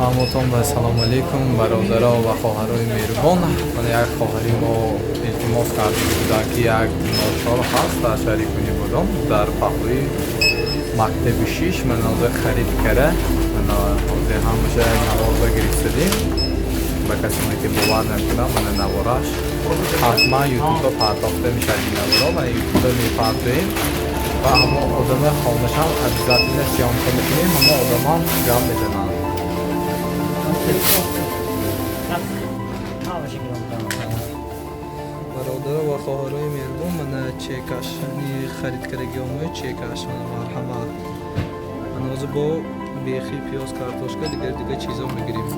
ҳаматон ва салому алейкум бародаро ва хоҳарои меҳрубон. ман як хоҳари мо илтимос карда буданд ки як ношор ҳаст дар шаҳри Кунибодон дар паҳлӯи мактаби 6. ман ҳозир харид кара ҳозир ҳамаша навоза гирифтадем. ба касоне ки бовар накунанд мана навораш ҳатман ютубда партохта мешавад. ин навора ва ютубда мепартоем ва ҳамо одамаи хонашам обязательно сиёмка мекунем. ҳамо одамам гап мезананд. бародаро ва хоҳарои меҳрубон, мана чекашни харидкарагиомои чекаш марҳамат. ман ҳозир бо бехи пиёз картошка дигар чизо мегирем.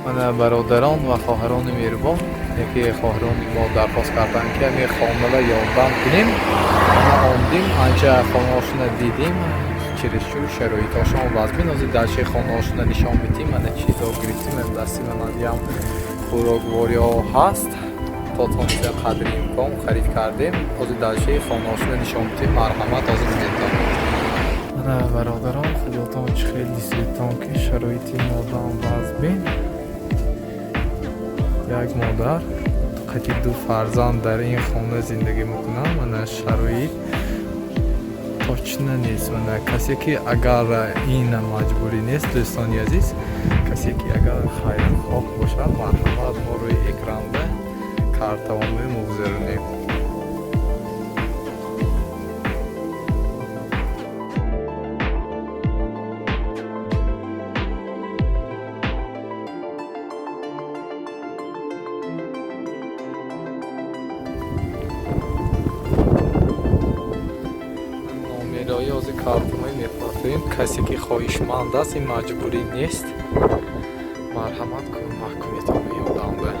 мана бародарон ва хоҳарони меҳрубон, яке хоҳарони мо дархост карданд ки ами хонава ёрдам кунем. мана омдем анча хонаошина дидем чересчур шароитошон вазбин. ҳозир дар чи хонаошина нишон медиҳем. мана чизо гирифтем дасти манадиам хӯроквориҳо ҳаст. тотониса қадри имкон харид кардем. ҳозир дар чи хонаошина нишон медиҳем. марҳамат ҳозир медиҳем. мана бародарон худотон чӣ хеле светон ки шароити модам вазбин. як модар қати 2 фарзанд дар ин хона зиндагӣ мекунанд. мана шароит точно нест. мана касе ки агар ин маҷбурӣ нест, дӯстони азиз, касе ки агар хайрхоҳ бошад, марҳамат мо рӯи экранда картавомаи мугзаронем. номерои ҳозир картамаи мепартоем. касе ки хоҳишманд аст, ин маҷбурӣ нест. марҳамат кӯмак кунед ҳамаи одамба.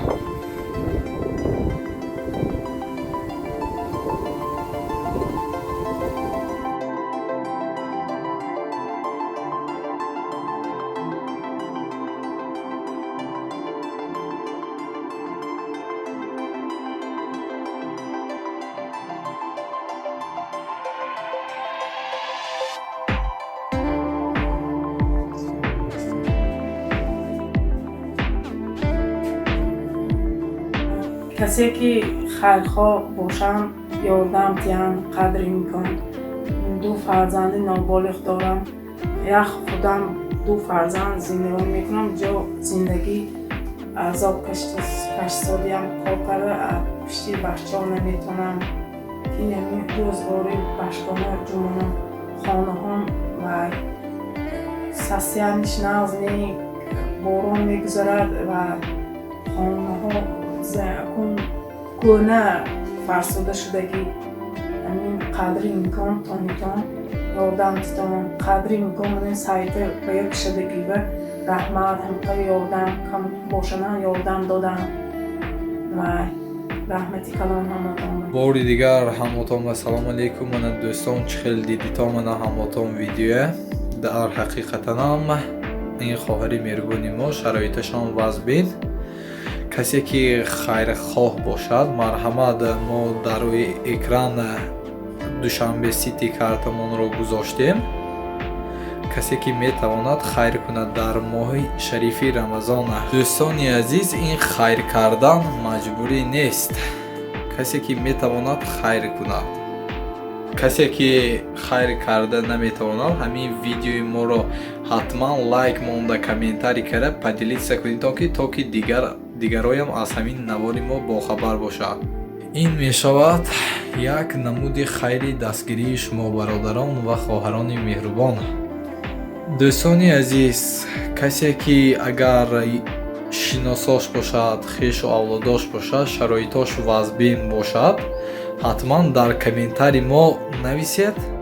کسی که خیرخواه باشم یاردم دیان قدر میکن. 2 فرزند نابالغ دارم. یک خودم 2 فرزند زندگی میکنم. جا زندگی عذاب کشتادیم کار کرده پشتی بچه ها نمیتونم که یعنی روزگاری بشکانه جمعه خانه هم و سسیانش نازنی بارون میگذارد و خانه ها گونه فرسوده شدگی. همین قدری میکن تا میتون یاردم تیتان قدری میکن من سایت باید شدگی و رحمت همکار یاردم کم باشنه یاردم دادم و رحمتی کلام هماتون. باری دیگر هماتون و سلام علیکم. من دوستان چه خیلی دیدیتا من هماتون ویدیوه. در حقیقتا هم این خواهری مهربونی ما شرایطشان وضع کسی که خیرخواه باشد مرحمت ما در روی اکران دوشنبه سیتی کارتمان را گذاشتیم. کسی که میتواند خیر کند در ماه شریفی رمضان. دوستانی عزیز این خیر کردن مجبوری نیست. کسی که میتواند خیر کند. کسی که خیر کرده نمیتواند همین ویدیوی ما را حتما لایک مونده کامنتاری کرده поделиться کنید تا که دیگرایم از همین نواری ما باخبر باشد. این میشود یک نمود خیری دستگیری شما برادران و خواهران مهربان. دوستانی عزیز، کسی که اگر شناساش باشد، خویش و اولاداش باشد، شرایطاش وضع بین باشد، حتما در کامنتاری ما نویسید